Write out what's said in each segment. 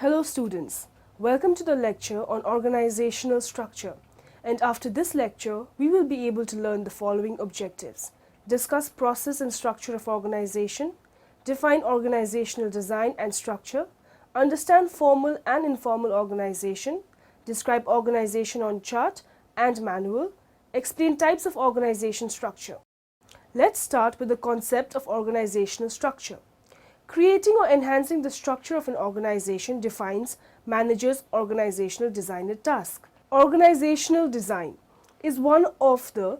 Hello students, welcome to the lecture on organizational structure, and after this lecture we will be able to learn the following objectives: discuss process and structure of organization, define organizational design and structure, understand formal and informal organization, describe organization on chart and manual, explain types of organization structure. Let's start with the concept of organizational structure. Creating or enhancing the structure of an organization defines manager's organizational design task. Organizational design is one of the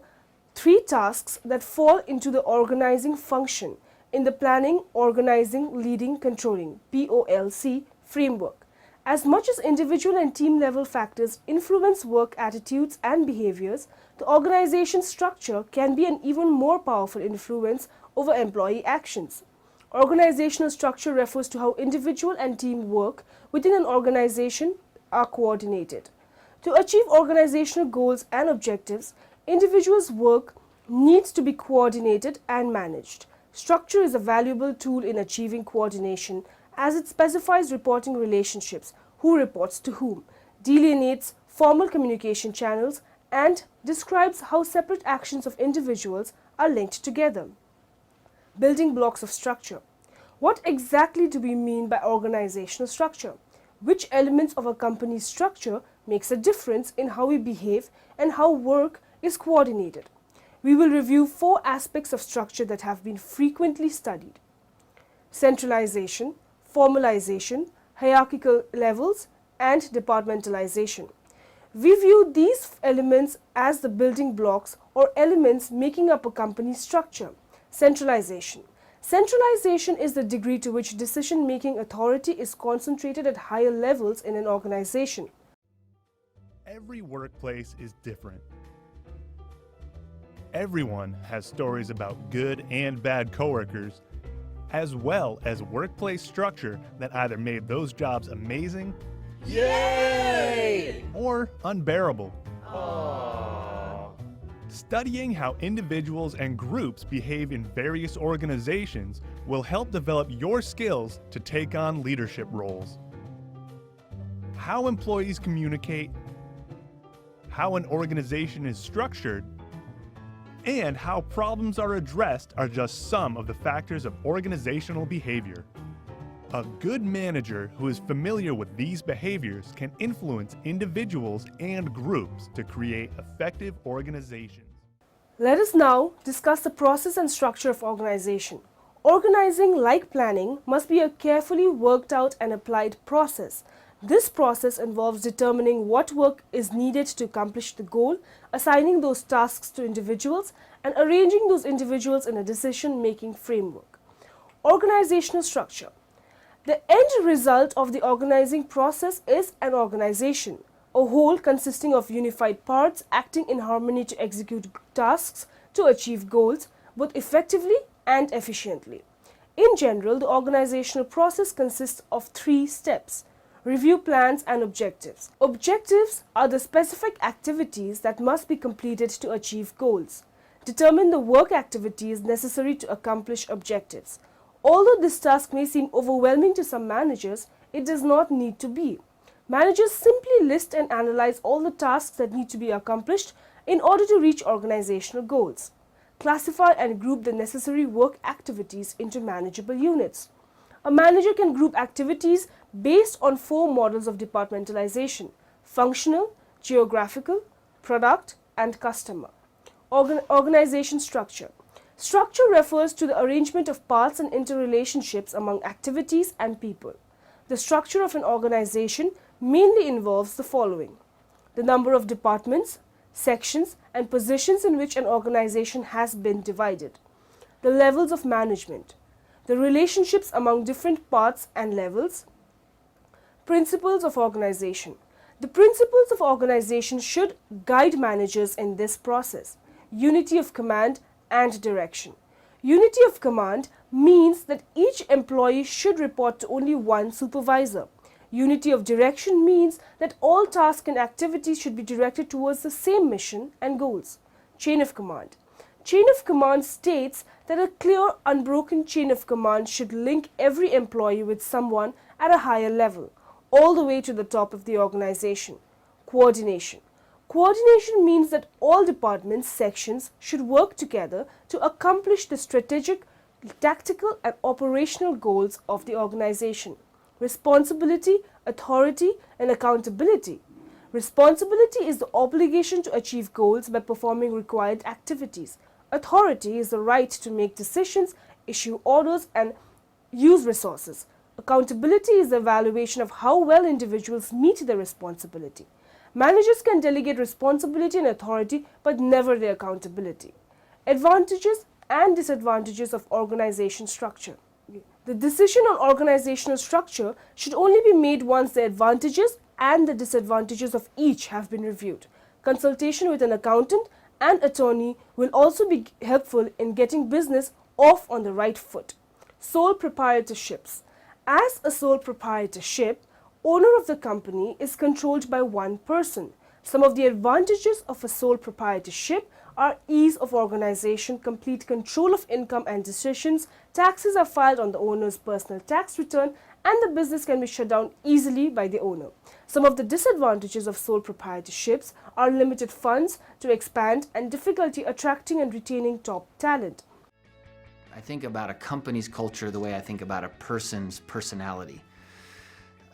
three tasks that fall into the organizing function in the planning, organizing, leading, controlling (POLC) framework. As much as individual and team level factors influence work attitudes and behaviors, the organization's structure can be an even more powerful influence over employee actions. Organizational structure refers to how individual and team work within an organization are coordinated. To achieve organizational goals and objectives, individuals' work needs to be coordinated and managed. Structure is a valuable tool in achieving coordination as it specifies reporting relationships, who reports to whom, delineates formal communication channels, and describes how separate actions of individuals are linked together. Building blocks of structure. What exactly do we mean by organizational structure? Which elements of a company's structure makes a difference in how we behave and how work is coordinated? We will review four aspects of structure that have been frequently studied: centralization, formalization, hierarchical levels, and departmentalization. We view these elements as the building blocks or elements making up a company's structure. Centralization. Centralization is the degree to which decision-making authority is concentrated at higher levels in an organization. Every workplace is different. Everyone has stories about good and bad coworkers, as well as workplace structure that either made those jobs amazing, Yay! or unbearable. Aww. Studying how individuals and groups behave in various organizations will help develop your skills to take on leadership roles. How employees communicate, how an organization is structured, and how problems are addressed are just some of the factors of organizational behavior. A good manager who is familiar with these behaviors can influence individuals and groups to create effective organizations. Let us now discuss the process and structure of organization. Organizing, like planning, must be a carefully worked out and applied process. This process involves determining what work is needed to accomplish the goal, assigning those tasks to individuals, and arranging those individuals in a decision-making framework. Organizational structure. The end result of the organizing process is an organization, a whole consisting of unified parts acting in harmony to execute tasks to achieve goals both effectively and efficiently. In general, the organizational process consists of three steps: review plans and objectives. Objectives are the specific activities that must be completed to achieve goals. Determine the work activities necessary to accomplish objectives. Although this task may seem overwhelming to some managers, it does not need to be. Managers simply list and analyze all the tasks that need to be accomplished in order to reach organizational goals. Classify and group the necessary work activities into manageable units. A manager can group activities based on four models of departmentalization: functional, geographical, product, and customer. Organization structure. Structure refers to the arrangement of parts and interrelationships among activities and people. The structure of an organization mainly involves the following: the number of departments, sections, and positions in which an organization has been divided, the levels of management, the relationships among different parts and levels, principles of organization. The principles of organization should guide managers in this process. Unity of command and direction. Unity of command means that each employee should report to only one supervisor. Unity of direction means that all tasks and activities should be directed towards the same mission and goals. Chain of command. Chain of command states that a clear, unbroken chain of command should link every employee with someone at a higher level. all the way to the top of the organization. Coordination. Coordination means that all departments, sections should work together to accomplish the strategic, tactical and operational goals of the organization. Responsibility, authority and accountability. Responsibility is the obligation to achieve goals by performing required activities. Authority is the right to make decisions, issue orders and use resources. Accountability is the evaluation of how well individuals meet their responsibility. Managers can delegate responsibility and authority, but never their accountability. Advantages and disadvantages of organization structure. The decision on organizational structure should only be made once the advantages and the disadvantages of each have been reviewed. Consultation with an accountant and attorney will also be helpful in getting business off on the right foot. Sole proprietorships. As a sole proprietorship, owner of the company is controlled by one person. Some of the advantages of a sole proprietorship are ease of organization, complete control of income and decisions, taxes are filed on the owner's personal tax return, and the business can be shut down easily by the owner. Some of the disadvantages of sole proprietorships are limited funds to expand and difficulty attracting and retaining top talent. I think about a company's culture the way I think about a person's personality.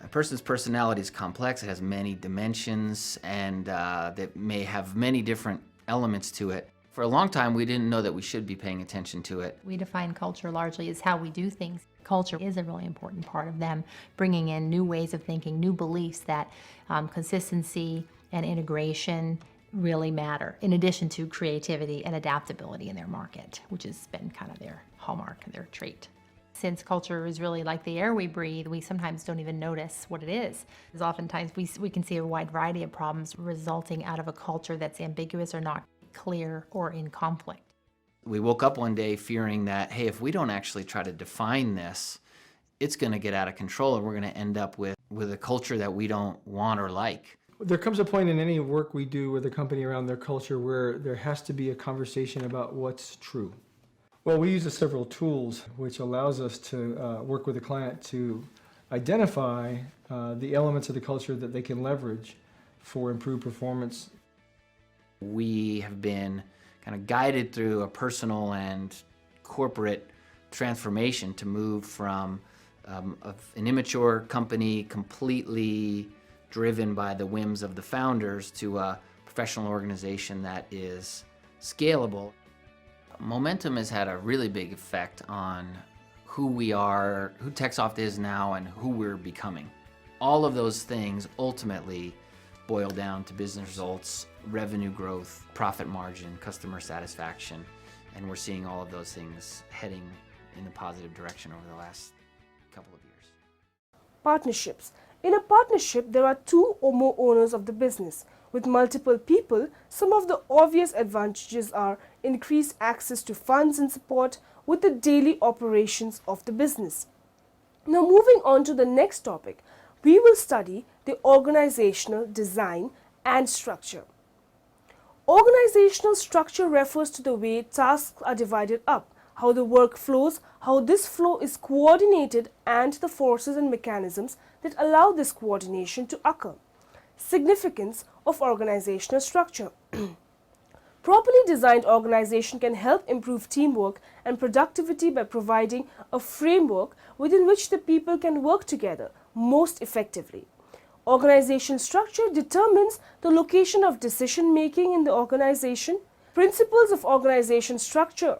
A person's personality is complex, it has many dimensions, and that may have many different elements to it. For a long time, we didn't know that we should be paying attention to it. We define culture largely as how we do things. Culture is a really important part of them, bringing in new ways of thinking, new beliefs that consistency and integration really matter, in addition to creativity and adaptability in their market, which has been kind of their hallmark and their trait. Since culture is really like the air we breathe, we sometimes don't even notice what it is. Because oftentimes we can see a wide variety of problems resulting out of a culture that's ambiguous or not clear or in conflict. We woke up one day fearing that, hey, if we don't actually try to define this, it's going to get out of control and we're going to end up with a culture that we don't want or like. There comes a point in any work we do with a company around their culture where there has to be a conversation about what's true. Well, we use several tools which allows us to work with a client to identify the elements of the culture that they can leverage for improved performance. We have been kind of guided through a personal and corporate transformation to move from an immature company completely driven by the whims of the founders to a professional organization that is scalable. Momentum has had a really big effect on who we are, who TechSoft is now, and who we're becoming. All of those things ultimately boil down to business results, revenue growth, profit margin, customer satisfaction, and we're seeing all of those things heading in a positive direction over the last couple of years. Partnerships. In a partnership, there are two or more owners of the business. With multiple people, some of the obvious advantages are increased access to funds and support with the daily operations of the business. Now moving on to the next topic, we will study the organizational design and structure. Organizational structure refers to the way tasks are divided up, how the work flows, how this flow is coordinated, and the forces and mechanisms that allow this coordination to occur. Significance of organizational structure. Properly designed organization can help improve teamwork and productivity by providing a framework within which the people can work together most effectively. Organization structure determines the location of decision making in the organization. Principles of organization structure.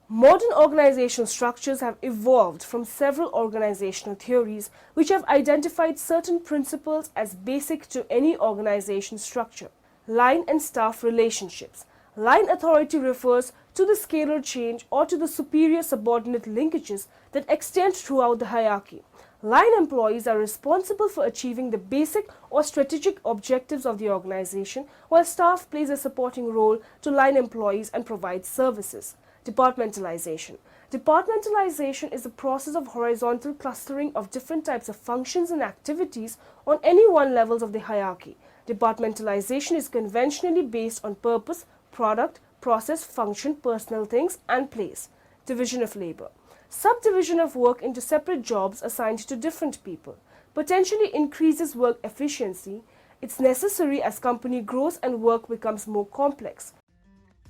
Modern organizational structures have evolved from several organizational theories which have identified certain principles as basic to any organization structure. Line and staff relationships. Line authority refers to the scalar change or to the superior subordinate linkages that extend throughout the hierarchy. Line employees are responsible for achieving the basic or strategic objectives of the organization, while staff plays a supporting role to line employees and provides services. Departmentalization. Departmentalization is the process of horizontal clustering of different types of functions and activities on any one levels of the hierarchy. Departmentalization is conventionally based on purpose, product, process, function, personal things, and place. Division of labor. Subdivision of work into separate jobs assigned to different people. potentially increases work efficiency. It's necessary as company grows and work becomes more complex.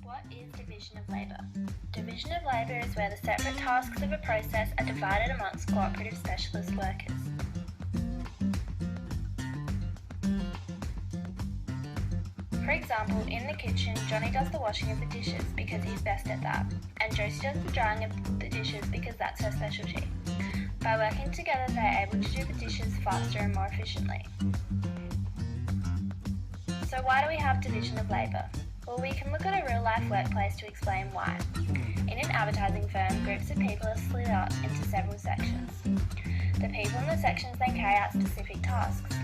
What is division of labour? Division of labour is where the separate tasks of a process are divided amongst cooperative specialist workers. For example, in the kitchen, Johnny does the washing of the dishes because he's best at that, and Josie does the drying of the dishes because that's her specialty. By working together, they are able to do the dishes faster and more efficiently. So why do we have division of labour? Well, we can look at a real-life workplace to explain why. In an advertising firm, groups of people are split up into several sections. The people in the sections then carry out specific tasks.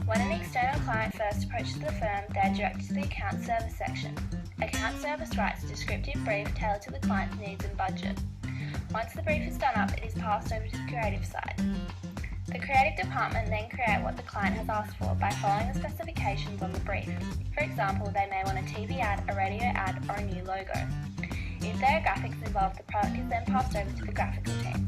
When an external client first approaches the firm, they are directed to the account service section. Account service writes a descriptive brief tailored to the client's needs and budget. Once the brief is done up, it is passed over to the creative side. The creative department then create what the client has asked for by following the specifications on the brief. For example, they may want a TV ad, a radio ad, or a new logo. If there are graphics involved, the product is then passed over to the graphical team.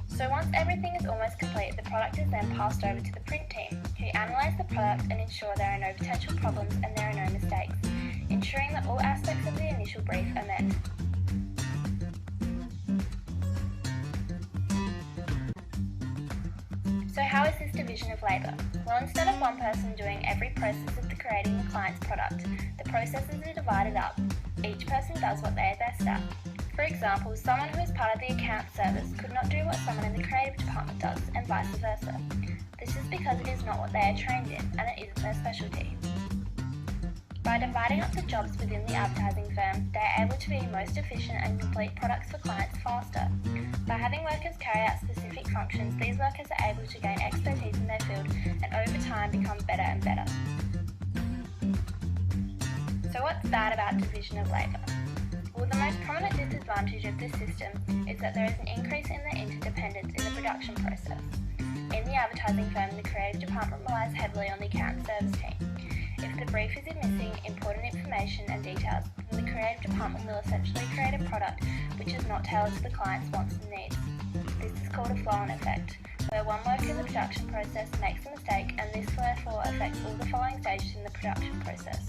So once everything is almost complete, the product is then passed over to the print team, who analyse the product and ensure there are no potential problems and there are no mistakes, ensuring that all aspects of the initial brief are met. So how is this division of labour? Well, instead of one person doing every process of creating the client's product, the processes are divided up. Each person does what they are best at. For example, someone who is part of the account service could not do what someone in the creative department does, and vice versa. This is because it is not what they are trained in, and it isn't their specialty. By dividing up the jobs within the advertising firm, they are able to be most efficient and complete products for clients faster. By having workers carry out specific functions, these workers are able to gain expertise in their field and over time become better and better. So what's bad about division of labour? Well, the most prominent disadvantage of this system is that there is an increase in the interdependence in the production process. In the advertising firm, the creative department relies heavily on the account service team. If the brief is missing important information and details, then the creative department will essentially create a product which is not tailored to the client's wants and needs. This is called a flow-on effect, where one worker in the production process makes a mistake and this therefore affects all the following stages in the production process.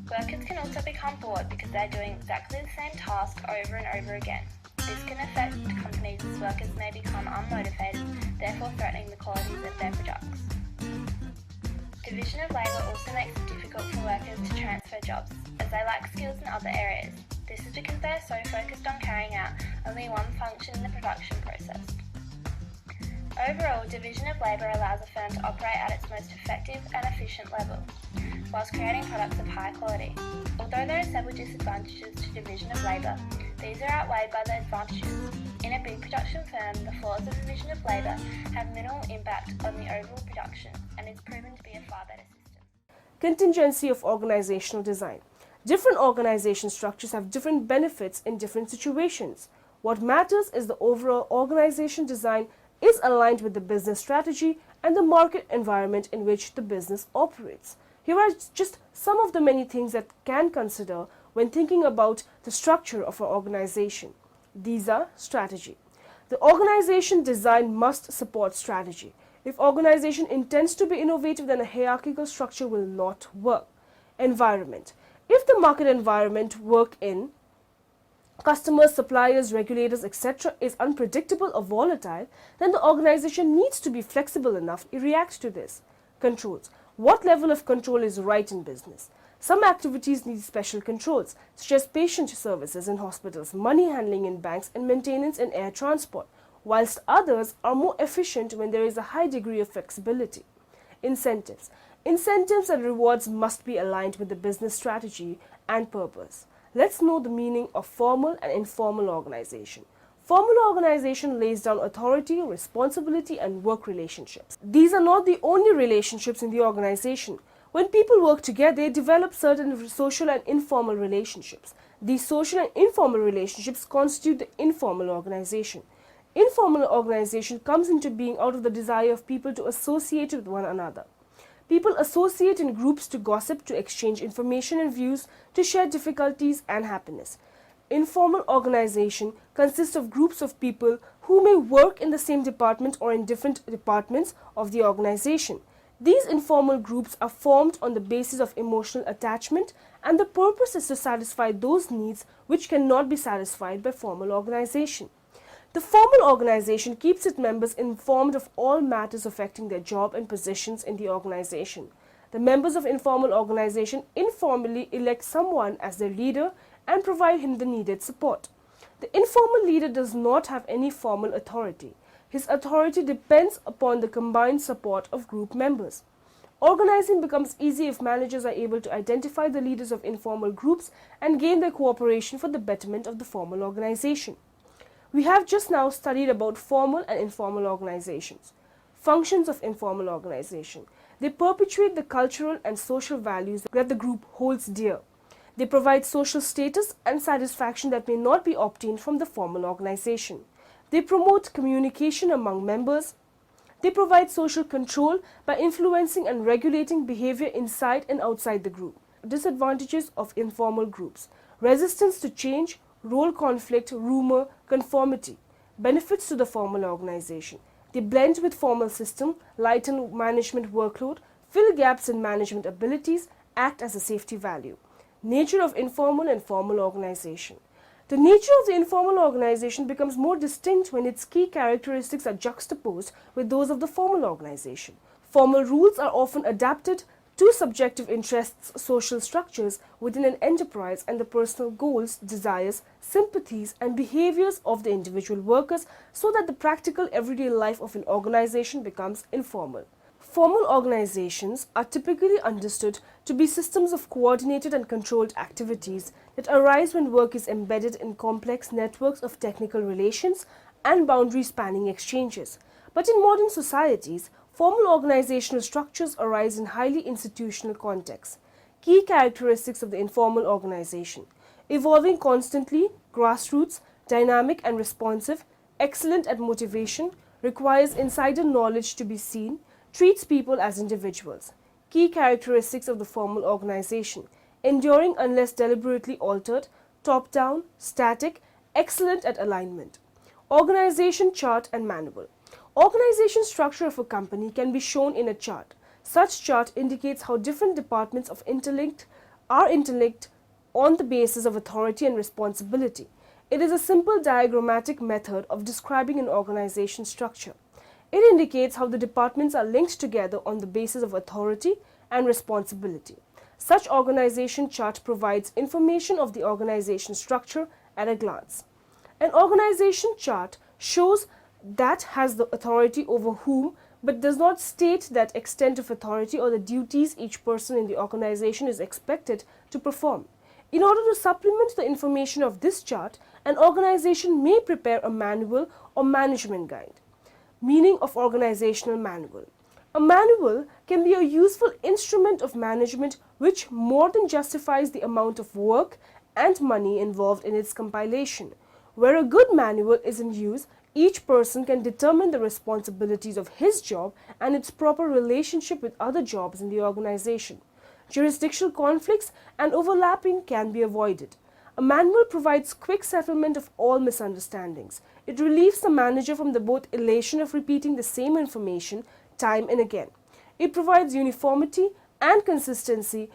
Workers can also become bored because they are doing exactly the same task over and over again. This can affect companies as workers may become unmotivated, therefore threatening the qualities of their products. Division of labour also makes it difficult for workers to transfer jobs, as they lack skills in other areas. This is because they are so focused on carrying out only one function in the production process. Overall, division of labour allows a firm to operate at its most effective and efficient level, whilst creating products of high quality. Although there are several disadvantages to division of labour, these are outweighed by the advantages. In a big production firm, the flaws of division of labour have minimal impact on the overall production and is proven to be a far better system. Contingency of organizational design. Different organization structures have different benefits in different situations. What matters is the overall organization design is aligned with the business strategy and the market environment in which the business operates. Here are just some of the many things that can consider when thinking about the structure of an organization. These are strategy. The organization design must support strategy. If organization intends to be innovative, then a hierarchical structure will not work. Environment. If the market environment work in customers, suppliers, regulators, etc. is unpredictable or volatile, then the organization needs to be flexible enough to react to this. Controls. What level of control is right in business? Some activities need special controls, such as patient services in hospitals, money handling in banks, and maintenance in air transport, whilst others are more efficient when there is a high degree of flexibility. Incentives. Incentives and rewards must be aligned with the business strategy and purpose. Let's know the meaning of formal and informal organization. Formal organization lays down authority, responsibility, and work relationships. These are not the only relationships in the organization. When people work together, they develop certain social and informal relationships. These social and informal relationships constitute the informal organization. Informal organization comes into being out of the desire of people to associate with one another. People associate in groups to gossip, to exchange information and views, to share difficulties and happiness. Informal organization consists of groups of people who may work in the same department or in different departments of the organization. These informal groups are formed on the basis of emotional attachment, and the purpose is to satisfy those needs which cannot be satisfied by formal organization. The formal organization keeps its members informed of all matters affecting their job and positions in the organization. The members of informal organization informally elect someone as their leader and provide him the needed support. The informal leader does not have any formal authority. His authority depends upon the combined support of group members. Organizing becomes easy if managers are able to identify the leaders of informal groups and gain their cooperation for the betterment of the formal organization. We have just now studied about formal and informal organizations. Functions of informal organization. They perpetuate the cultural and social values that the group holds dear. They provide social status and satisfaction that may not be obtained from the formal organization. They promote communication among members. They provide social control by influencing and regulating behavior inside and outside the group. Disadvantages of informal groups: resistance to change, role conflict, rumor, conformity. Benefits to the formal organization: they blend with formal system, lighten management workload, fill gaps in management abilities, act as a safety value. Nature of informal and formal organization. The nature of the informal organization becomes more distinct when its key characteristics are juxtaposed with those of the formal organization. Formal rules are often adapted to subjective interests, social structures within an enterprise, and the personal goals, desires, sympathies, and behaviors of the individual workers, so that the practical everyday life of an organization becomes informal. Formal organizations are typically understood to be systems of coordinated and controlled activities that arise when work is embedded in complex networks of technical relations and boundary-spanning exchanges. But in modern societies, formal organizational structures arise in highly institutional contexts. Key characteristics of the informal organization: evolving constantly, grassroots, dynamic and responsive, excellent at motivation, requires insider knowledge to be seen, treats people as individuals. Key characteristics of the formal organization: enduring unless deliberately altered, top-down, static, excellent at alignment. Organization chart and manual. Organization structure of a company can be shown in a chart. Such chart indicates how different departments are interlinked on the basis of authority and responsibility. It is a simple diagrammatic method of describing an organization structure. It indicates how the departments are linked together on the basis of authority and responsibility. Such organization chart provides information of the organization structure at a glance. An organization chart shows that has the authority over whom, but does not state that extent of authority or the duties each person in the organization is expected to perform. In order to supplement the information of this chart, an organization may prepare a manual or management guide. Meaning of organizational manual. A manual can be a useful instrument of management which more than justifies the amount of work and money involved in its compilation. Where a good manual is in use, each person can determine the responsibilities of his job and its proper relationship with other jobs in the organization. Jurisdictional conflicts and overlapping can be avoided. A manual provides quick settlement of all misunderstandings. It relieves the manager from the both elation of repeating the same information time and again. It provides uniformity and consistency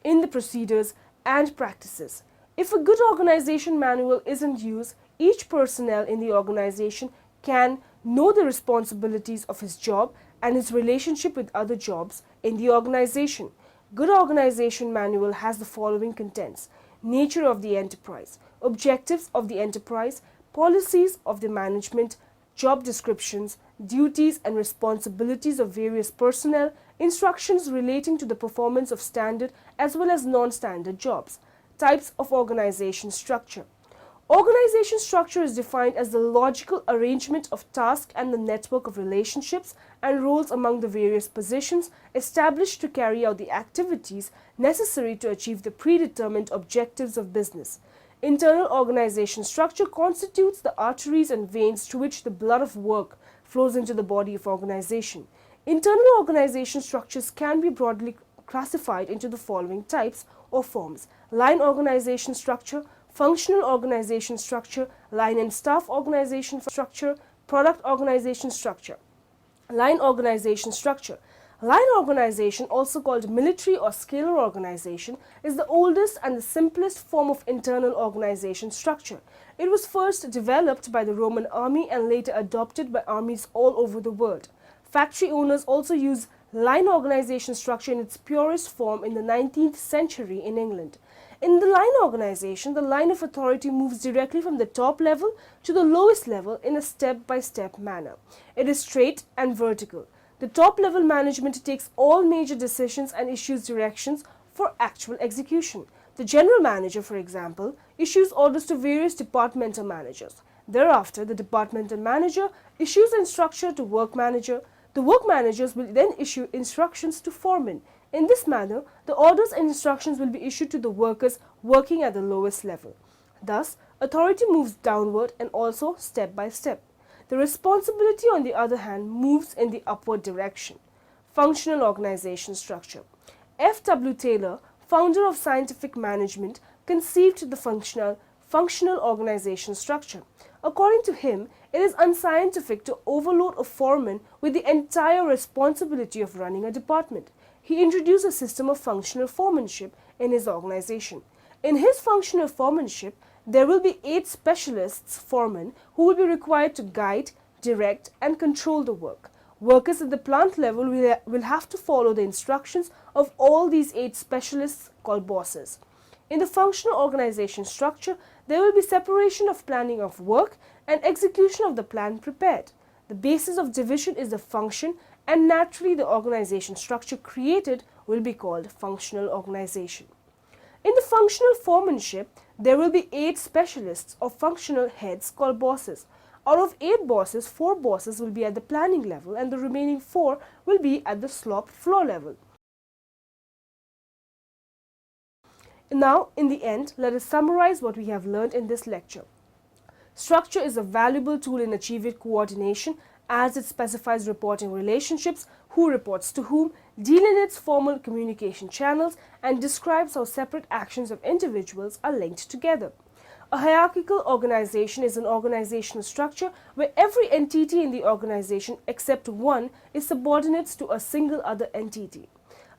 in the procedures and practices. If a good organization manual is in use, each personnel in the organization can know the responsibilities of his job and his relationship with other jobs in the organization. Good organization manual has the following contents: nature of the enterprise, objectives of the enterprise, policies of the management, job descriptions, duties and responsibilities of various personnel, instructions relating to the performance of standard as well as non-standard jobs. Types of organization structure. Organization structure is defined as the logical arrangement of tasks and the network of relationships and roles among the various positions established to carry out the activities necessary to achieve the predetermined objectives of business. Internal organization structure constitutes the arteries and veins through which the blood of work flows into the body of organization. Internal organization structures can be broadly classified into the following types or forms: line organization structure, functional organization structure, line and staff organization structure, product organization structure. Line organization structure. Line organization, also called military or scalar organization, is the oldest and the simplest form of internal organization structure. It was first developed by the Roman army and later adopted by armies all over the world. Factory owners also used line organization structure in its purest form in the 19th century in England. In the line organization, the line of authority moves directly from the top level to the lowest level in a step-by-step manner. It is straight and vertical. The top-level management takes all major decisions and issues directions for actual execution. The general manager, for example, issues orders to various departmental managers. Thereafter, the departmental manager issues instruction to work manager. The work managers will then issue instructions to foremen. In this manner, the orders and instructions will be issued to the workers working at the lowest level. Thus, authority moves downward and also step by step. The responsibility, on the other hand, moves in the upward direction. Functional organization structure. F. W. Taylor, founder of scientific management, conceived the functional organization structure. According to him, it is unscientific to overload a foreman with the entire responsibility of running a department. He introduced a system of functional foremanship in his organization. In his functional foremanship, there will be 8 specialists foremen who will be required to guide, direct, and control the work. Workers at the plant level will have to follow the instructions of all these 8 specialists called bosses. In the functional organization structure, there will be separation of planning of work and execution of the plan prepared. The basis of division is the function, and naturally the organization structure created will be called functional organization. In the functional foremanship, there will be 8 specialists or functional heads called bosses. Out of 8 bosses, 4 bosses will be at the planning level and the remaining 4 will be at the shop floor level. Now, in the end, let us summarize what we have learned in this lecture. Structure is a valuable tool in achieving coordination as it specifies reporting relationships, who reports to whom, delineates formal communication channels, and describes how separate actions of individuals are linked together. A hierarchical organization is an organizational structure where every entity in the organization except one is subordinate to a single other entity.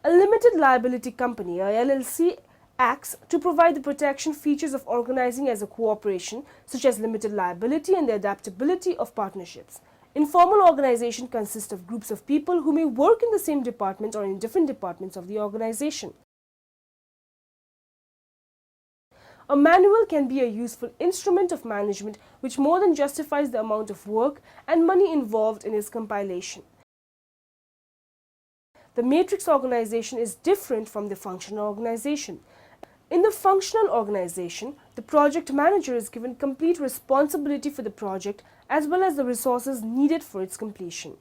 A limited liability company, a LLC, acts to provide the protection features of organizing as a cooperation, such as limited liability and the adaptability of partnerships. Informal organization consists of groups of people who may work in the same department or in different departments of the organization. A manual can be a useful instrument of management which more than justifies the amount of work and money involved in its compilation. The matrix organization is different from the functional organization. In the functional organization, the project manager is given complete responsibility for the project as well as the resources needed for its completion.